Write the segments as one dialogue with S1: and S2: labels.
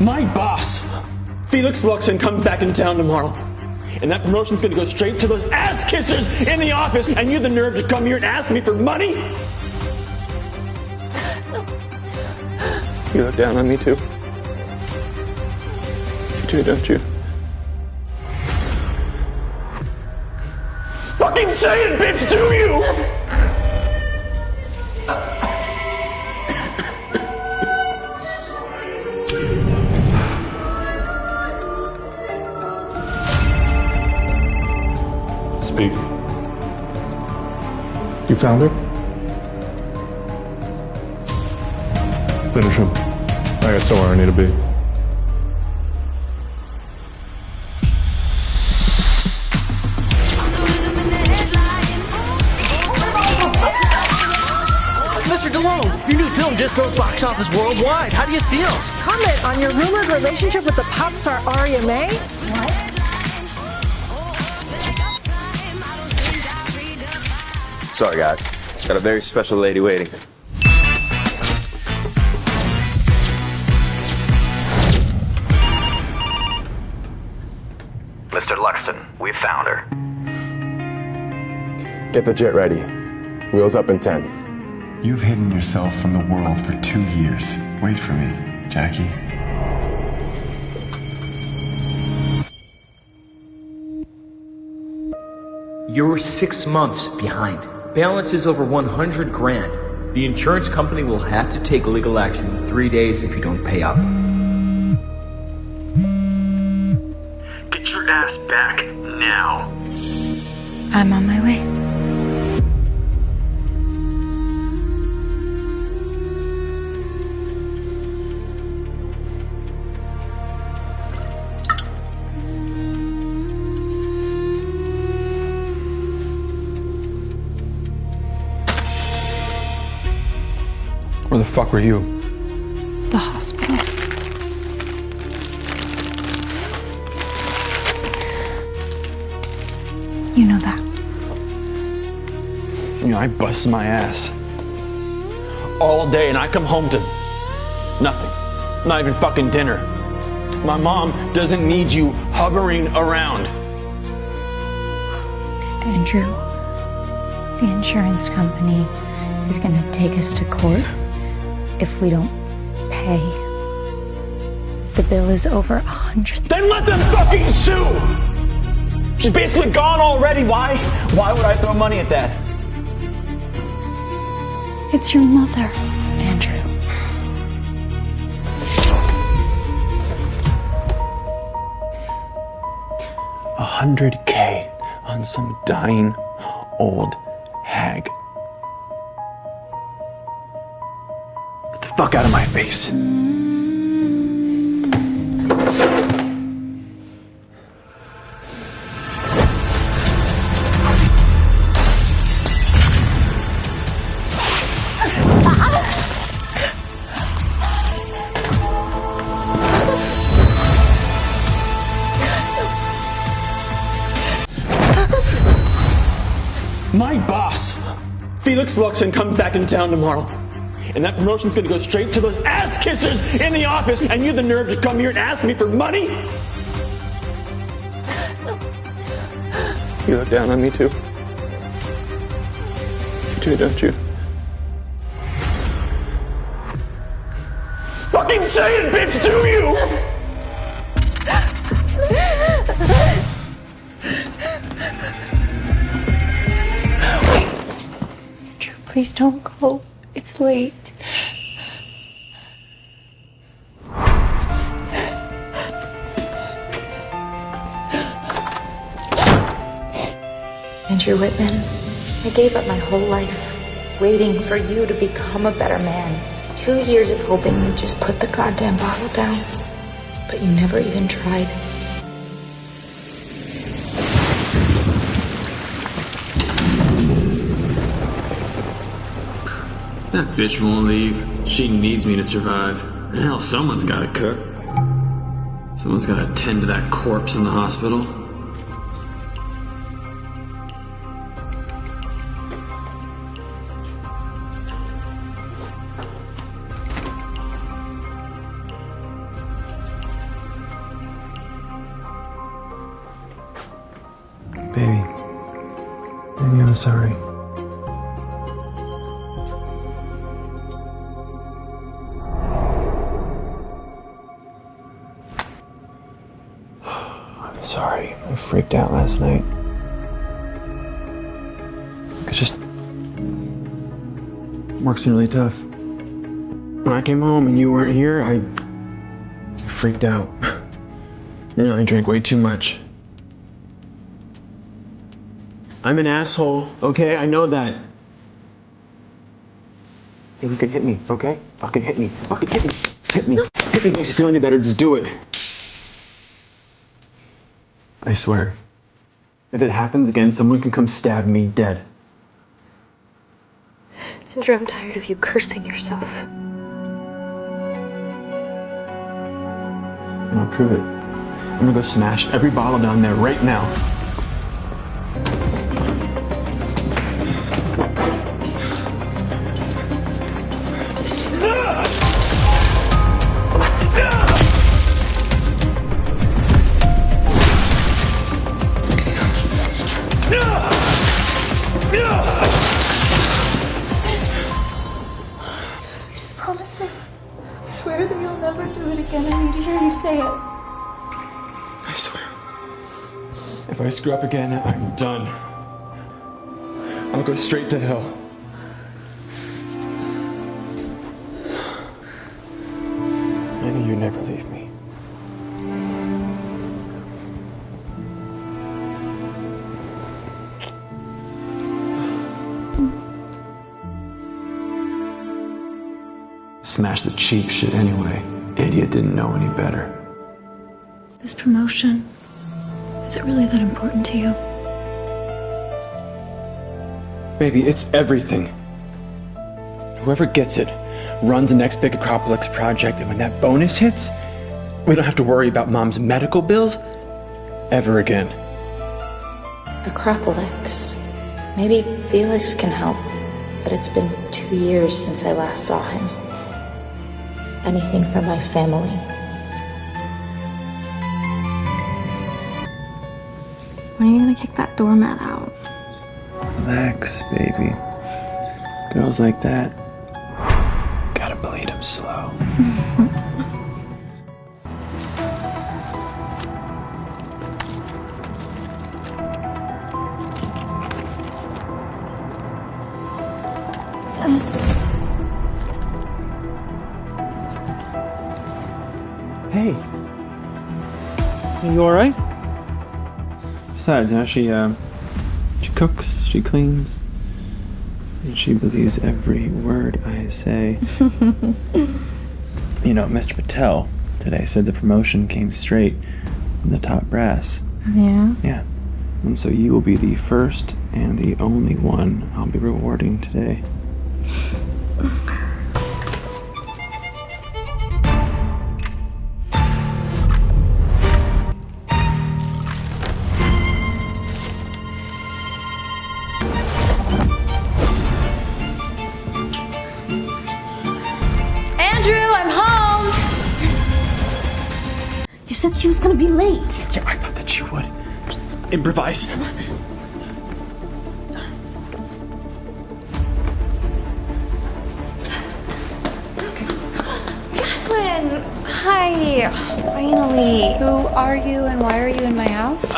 S1: My boss, Felix Luxon, comes back in town tomorrow. And that promotion's gonna go straight to those ass kissers in the office, and you have the nerve to come here and ask me for money? You look down on me too. You do, don't you? Fucking say it, bitch, do you?
S2: Speak. You found her? Finish him. I got somewhere I need to be.
S3: Mr. DeLone, your new film just broke box office worldwide. How do you feel?
S4: Comment on your rumored relationship with the pop star Aria May? What?
S5: Sorry, guys. Got a very special lady waiting.
S6: Mr. Luxton, we've found her.
S5: Get the jet ready. Wheels up in 10.
S7: You've hidden yourself from the world for 2 years. Wait for me, Jackie.
S3: You're 6 months behind. Balance is over 100 grand. The insurance company will have to take legal action in 3 days if you don't pay up.
S6: Get your ass back now.
S8: I'm on my way.
S1: Where the fuck were you?
S8: The hospital. You know that.
S1: You know, I bust my ass all day and I come home to nothing. Not even fucking dinner. My mom doesn't need you hovering around.
S8: Andrew, the insurance company is gonna take us to court if we don't pay. The bill is over 100.
S1: Then let them fucking sue! She's basically gone already. Why would I throw money at that?
S8: It's your mother, Andrew.
S1: $100K on some dying old hag. Get the fuck out of my face. My boss, Felix Luxon, comes back in town tomorrow. And that promotion's gonna go straight to those ass kissers in the office, and you have the nerve to come here and ask me for money? You look down on me too. You do, don't you? Fucking say it, bitch, do you?
S8: Please don't go. It's late.
S9: Andrew Whitman, I gave up my whole life waiting for you to become a better man. 2 years of hoping you'd just put the goddamn bottle down. But you never even tried.
S10: That bitch won't leave. She needs me to survive. And hell, someone's gotta cook. Someone's gotta tend to that corpse in the hospital.
S1: sorry. I'm sorry. I freaked out last night. It's just... work's been really tough. When I came home and you weren't here, I freaked out. You know, I drank way too much. I'm an asshole, okay? I know that. Hey, you can hit me, okay? Fucking hit me. Fucking hit me. Hit me. Hit me makes you feel any better. Just do it. I swear. If it happens again, someone can come stab me dead.
S9: Andrew, I'm tired of you cursing yourself.
S1: I'll prove it. I'm gonna go smash every bottle down there right now.
S9: Just promise me. Swear that you'll never do it again. I need to hear you say it.
S1: I swear. If I screw up again, I'm done. I'll go straight to hell. I know you'd never leave me. Smash the cheap shit anyway. Idiot didn't know any better.
S8: This promotion, is it really that important to you?
S1: Baby, it's everything. Whoever gets it runs the next big Acropolis project, and when that bonus hits, we don't have to worry about Mom's medical bills ever again.
S9: Acropolis. Maybe Felix can help, but it's been 2 years since I last saw him. Anything for my family.
S11: When are you gonna kick that doormat out?
S1: Relax, baby. Girls like that, gotta bleed them slow. Hey. You alright? Besides, now she cooks, she cleans, and she believes every word I say. You know, Mr. Patel today said the promotion came straight from the top brass.
S11: Yeah?
S1: Yeah. And so you will be the first and the only one I'll be rewarding today.
S11: You said she was gonna be late.
S1: Yeah, I thought that you would. Improvise.
S8: Jacqueline! Hi! Finally.
S11: Who are you and why are you in my house?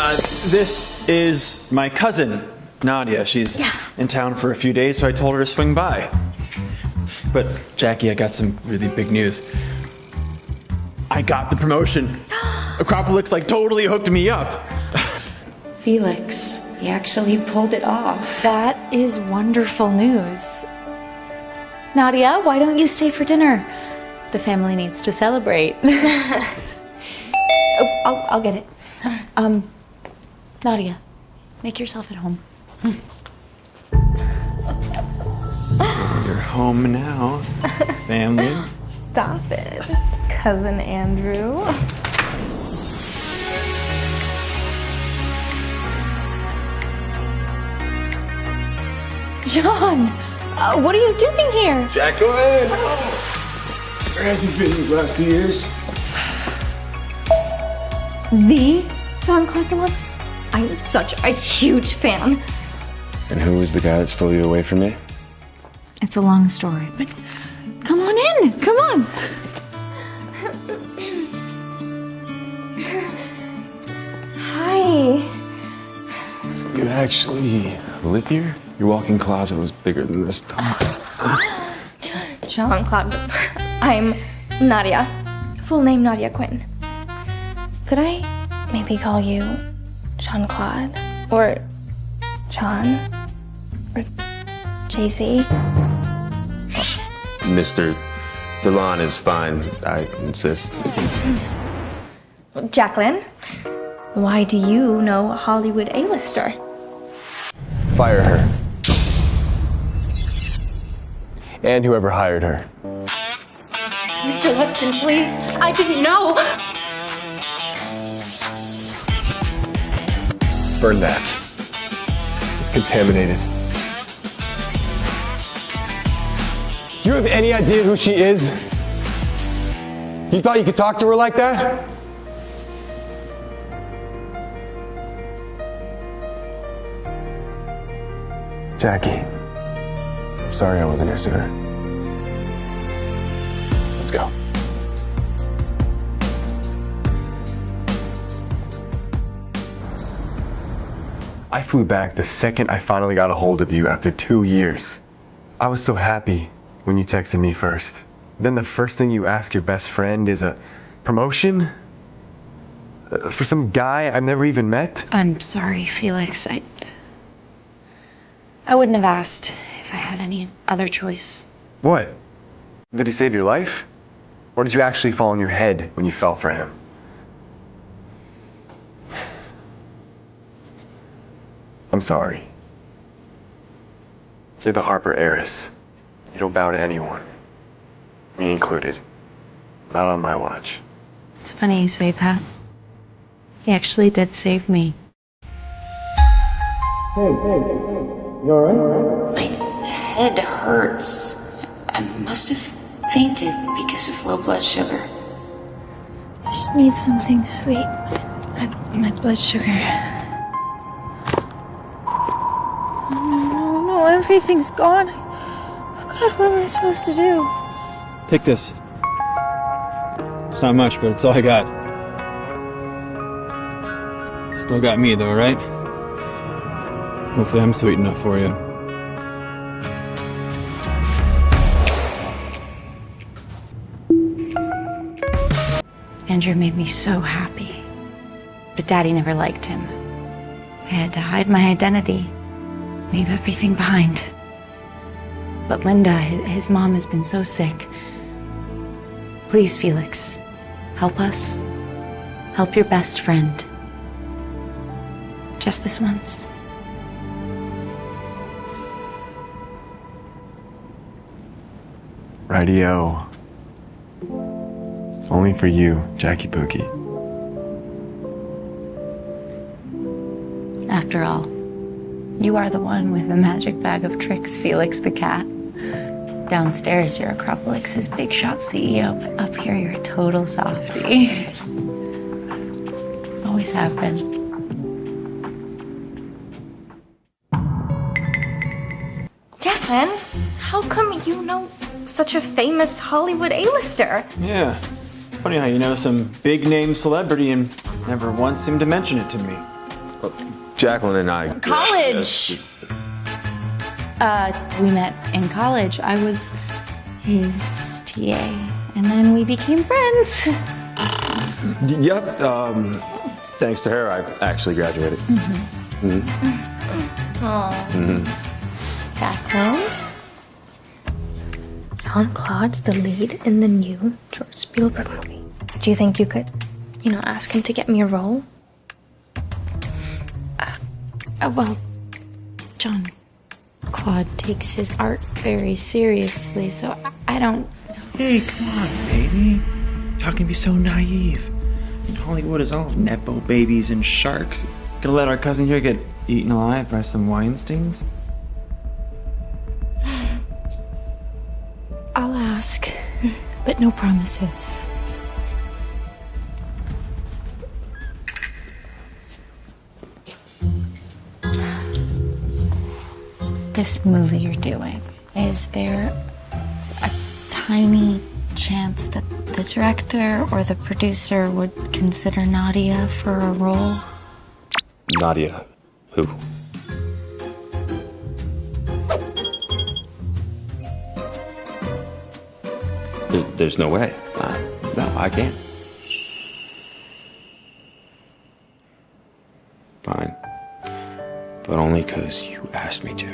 S1: This is my cousin, Nadia. She's in town for a few days, so I told her to swing by. But, Jackie, I got some really big news. I got the promotion. Acropolis, totally hooked me up.
S9: Felix, he actually pulled it off.
S11: That is wonderful news. Nadia, why don't you stay for dinner? The family needs to celebrate. I'll get it. Nadia, make yourself at home.
S1: You're home now, family.
S8: Stop it, Cousin Andrew.
S11: John, what are you doing here?
S2: Jacqueline! Where have you been these last 2 years?
S8: The John Clackamore? I was such a huge fan.
S5: And who was the guy that stole you away from me?
S8: It's a long story, but come on in. Come on.
S9: Hi.
S5: You actually live here? Your walk-in closet was bigger than this.
S9: Jean-Claude. I'm Nadia. Full name Nadia Quinn. Could I maybe call you Jean-Claude? Or John? Or JC?
S5: Mr. Delon is fine, I insist.
S9: Jacqueline, why do you know a Hollywood A-lister?
S5: Fire her. And whoever hired her.
S9: Mr. Luxton, please. I didn't know.
S2: Burn that. It's contaminated. Do you have any idea who she is? You thought you could talk to her like that? Jackie, I'm sorry I wasn't here sooner. Let's go. I flew back the second I finally got a hold of you after 2 years. I was so happy when you texted me first. Then the first thing you ask your best friend is a promotion? For some guy I've never even met?
S8: I'm sorry, Felix. I wouldn't have asked if I had any other choice.
S2: What? Did he save your life? Or did you actually fall on your head when you fell for him? I'm sorry. You're the Harper heiress. You don't bow to anyone. Me included. Not on my watch.
S8: It's funny you say that. He actually did save me.
S12: Hey, you alright?
S13: My head hurts. I must have fainted because of low blood sugar.
S9: I just need something sweet. My blood sugar. No, everything's gone. Oh God, what am I supposed to do?
S1: Take this. It's not much, but it's all I got. Still got me though, right? Hopefully I'm sweet enough for you.
S8: Andrew made me so happy. But Daddy never liked him. I had to hide my identity, leave everything behind. But Linda, his mom has been so sick. Please, Felix, help us. Help your best friend. Just this once.
S2: Radio. Only for you, Jackie Boogie.
S8: After all, you are the one with the magic bag of tricks, Felix the cat. Downstairs, you're Acropolis's big shot CEO, but up here, you're a total softie. Always have been.
S9: Jacqueline, how come you know such a famous Hollywood A-lister?
S1: Yeah. Funny how you know some big name celebrity and never once seemed to mention it to me.
S5: Jacqueline and I...
S8: College! We met in college. I was his TA, and then we became friends.
S5: Yep, thanks to her, I actually graduated.
S9: Jacqueline? Jean-Claude's the lead in the new George Spielberg movie. Do you think you could, ask him to get me a role?
S8: Well, Jean-Claude takes his art very seriously, so I don't...
S1: Hey, come on, baby. How can you be so naive? Hollywood is all nepo babies and sharks. Gonna let our cousin here get eaten alive by some Weinsteins?
S8: I'll ask, but no promises. this movie you're doing, is there a tiny chance that the director or the producer would consider Nadia for a role?
S5: Nadia, who? There's no way. No, I can't. Fine. But only because you asked me to.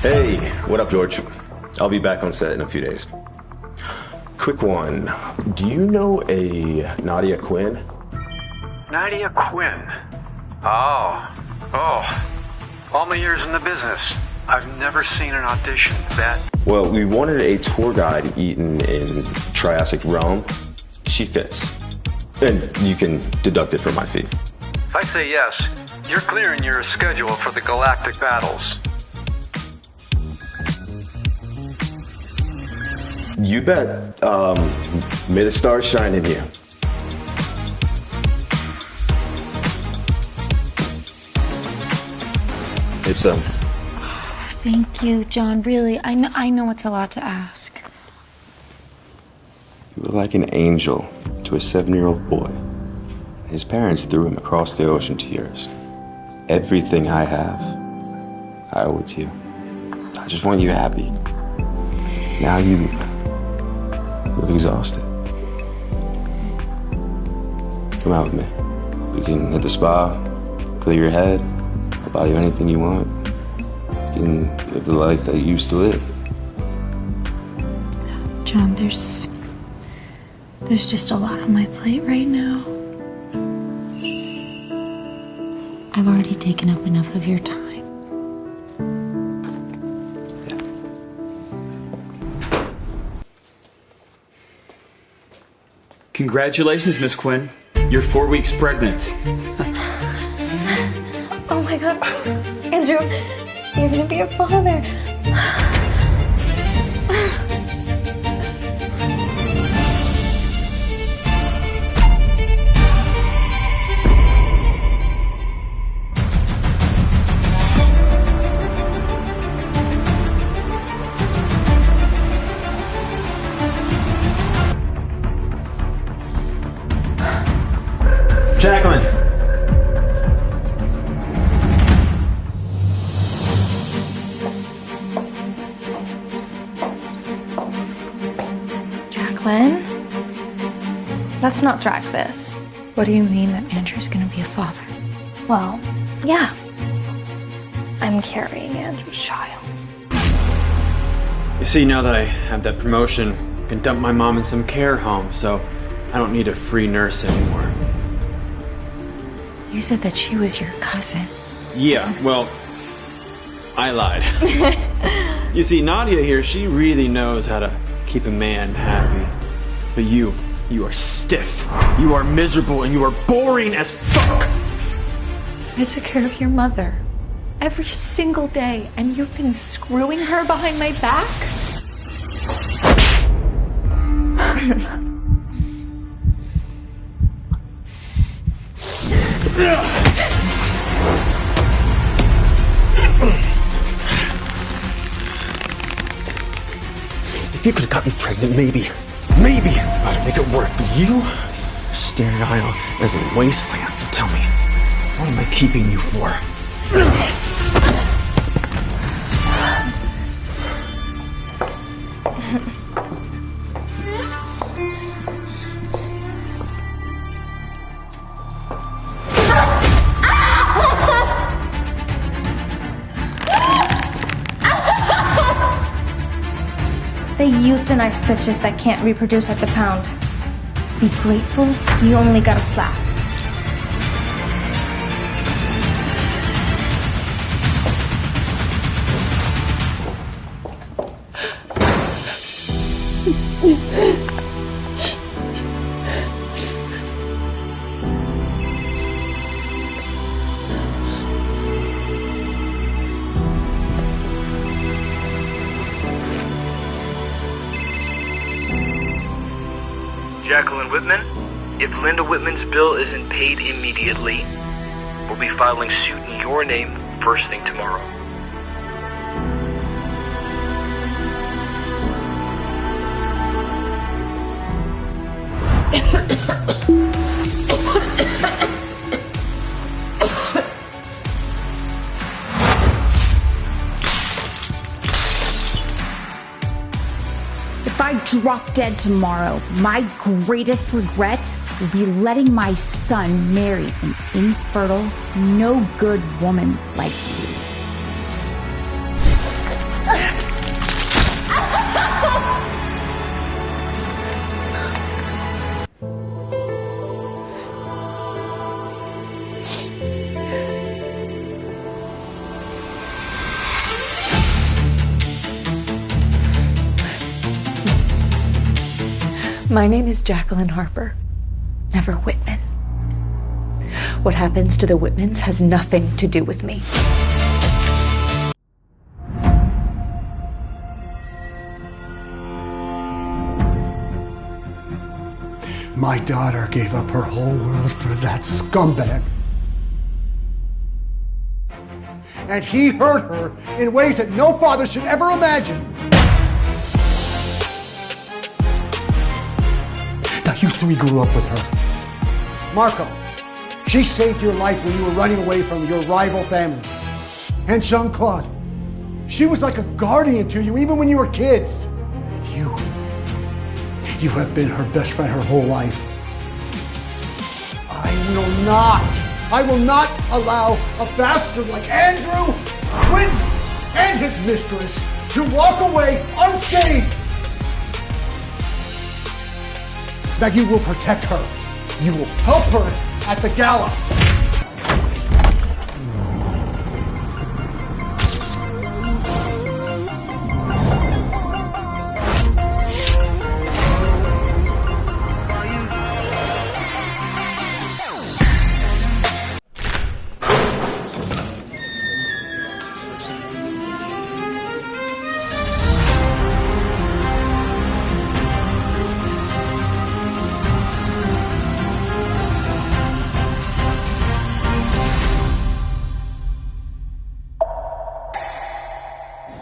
S5: Hey, what up, George? I'll be back on set in a few days. Quick one. Do you know a Nadia Quinn?
S14: Nadia Quinn? Oh. All my years in the business, I've never seen an audition that...
S5: Well, we wanted a tour guide eaten in Triassic realm. She fits. And you can deduct it from my fee.
S14: If I say yes, you're clearing your schedule for the galactic battles.
S5: You bet. May the stars shine in you. It's
S8: Thank you, John. Really, I know it's a lot to ask.
S5: You were like an angel to a 7-year-old boy. His parents threw him across the ocean to yours. Everything I have, I owe it to you. I just want you happy. Now you look exhausted. Come out with me. We can hit the spa, clear your head. I'll buy you anything you want. You can live the life that you used to live.
S8: John, there's just a lot on my plate right now. I've already taken up enough of your time.
S3: Congratulations, Miss Quinn. You're 4 weeks pregnant.
S15: Oh my God. Andrew, you're gonna be a father.
S1: Jacqueline!
S15: Jacqueline? Let's not drag this.
S11: What do you mean that Andrew's gonna be a father?
S15: Well, yeah. I'm carrying Andrew's child.
S1: You see, now that I have that promotion, I can dump my mom in some care home, so I don't need a free nurse anymore.
S11: You said that she was your cousin.
S1: Yeah, well, I lied. You see, Nadia here, she really knows how to keep a man happy. But you are stiff, you are miserable, and you are boring as fuck!
S11: I took care of your mother every single day, and you've been screwing her behind my back?
S1: If you could have got me pregnant, maybe I'd make it work. But you, sterile as a wasteland. So tell me, what am I keeping you for?
S15: They euthanize bitches that can't reproduce at the pound. Be grateful you only got a slap.
S16: Jacqueline Whitman, if Linda Whitman's bill isn't paid immediately, we'll be filing suit in your name first thing tomorrow.
S17: If I drop dead tomorrow, my greatest regret will be letting my son marry an infertile, no good woman like you.
S11: My name is Jacqueline Harper, never Whitman. What happens to the Whitmans has nothing to do with me.
S18: My daughter gave up her whole world for that scumbag. And he hurt her in ways that no father should ever imagine. Now, you three grew up with her. Marco, she saved your life when you were running away from your rival family. And Jean-Claude, she was like a guardian to you even when you were kids. And you have been her best friend her whole life. I will not allow a bastard like Andrew Whitman and his mistress to walk away unscathed. Now you will protect her. You will help her at the gala.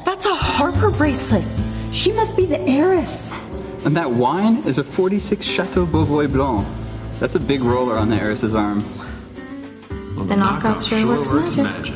S4: That's a Harper bracelet. She must be the heiress.
S19: And that wine is a 46 Chateau Beauvois Blanc. That's a big roller on the heiress's arm.
S13: Well, the knockoff sure works magic.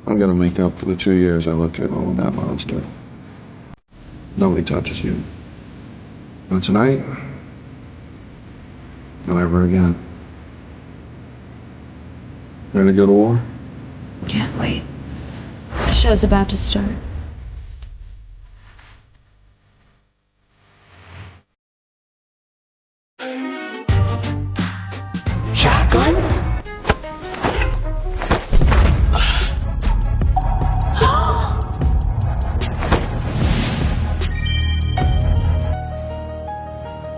S20: I'm gonna make up for the 2 years I looked at all that monster. Nobody touches you. And tonight, no ever again. Ready to go to war?
S13: Can't wait. The show's about to start.
S17: Jacqueline?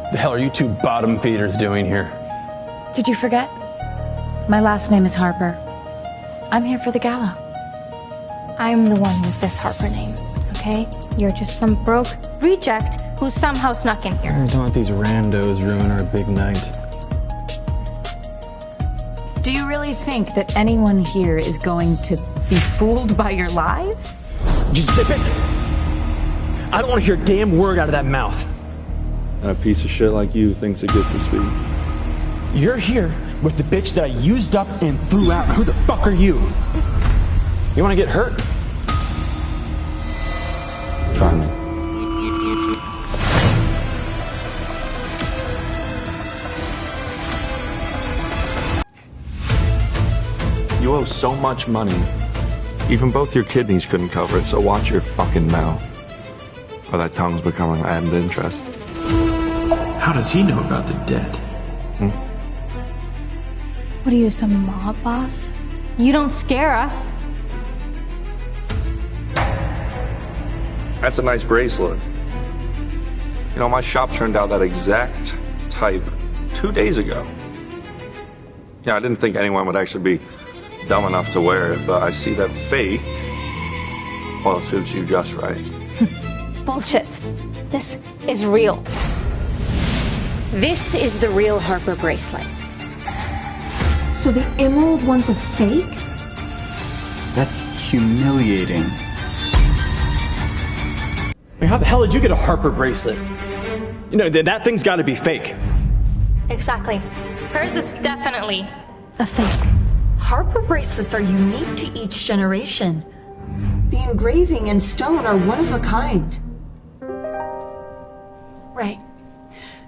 S1: The hell are you two bottom feeders doing here?
S11: Did you forget? My last name is Harper. I'm here for the gala.
S15: I'm the one with this Harper name, okay? You're just some broke reject who somehow snuck in here.
S1: Don't let these randos ruin our big night.
S11: Do you really think that anyone here is going to be fooled by your lies?
S1: Just zip it! I don't want to hear a damn word out of that mouth.
S20: And a piece of shit like you thinks it gets to speak.
S1: You're here with the bitch that I used up and threw out. Who the fuck are you? You want to get hurt?
S5: Try me.
S20: You owe so much money. Even both your kidneys couldn't cover it, so watch your fucking mouth. Or that tongue's becoming an added interest.
S10: How does he know about the dead?
S15: What are you, some mob boss? You don't scare us.
S20: That's a nice bracelet. You know, my shop turned out that exact type 2 days ago. Yeah, I didn't think anyone would actually be dumb enough to wear it, but I see that fake, well, it suits you just right.
S15: Bullshit. This is real.
S4: This is the real Harper bracelet. So the emerald one's a fake?
S19: That's humiliating.
S1: I mean, how the hell did you get a Harper bracelet? You know, that thing's gotta be fake.
S15: Exactly. Hers is definitely
S4: A fake. Harper bracelets are unique to each generation. The engraving and stone are one of a kind.
S11: Right.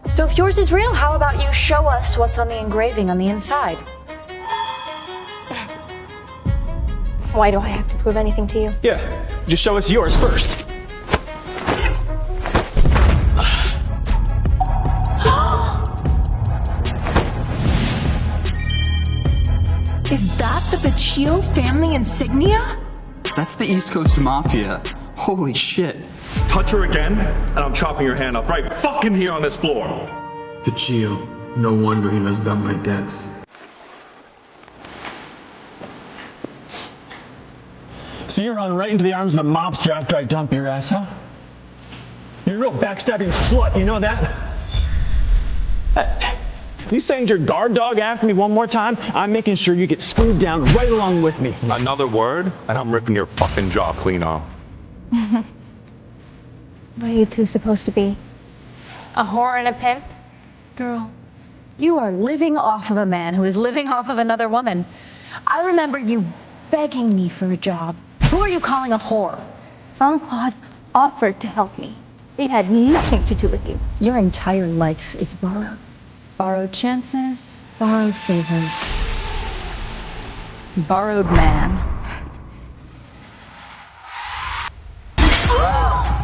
S11: So if yours is real, how about you show us what's on the engraving on the inside?
S15: Why do I have to prove anything to you?
S1: Yeah, just show us yours first.
S4: Is that the Betrayal family insignia?
S19: That's the East Coast Mafia. Holy shit.
S20: Touch her again, and I'm chopping your hand off right fucking here on this floor.
S10: Betrayal. No wonder he knows about my debts.
S1: So you run right into the arms of a mobster after I dump your ass, huh? You're a real backstabbing slut, you know that? You send your guard dog after me one more time, I'm making sure you get screwed down right along with me.
S20: Another word, and I'm ripping your fucking jaw clean off.
S15: What are you two supposed to be? A whore and a pimp?
S11: Girl, you are living off of a man who is living off of another woman. I remember you begging me for a job. Who are you calling a whore?
S15: Jean-Claude offered to help me. It had nothing to do with you.
S4: Your entire life is borrowed. Borrowed chances, borrowed favors. Borrowed man.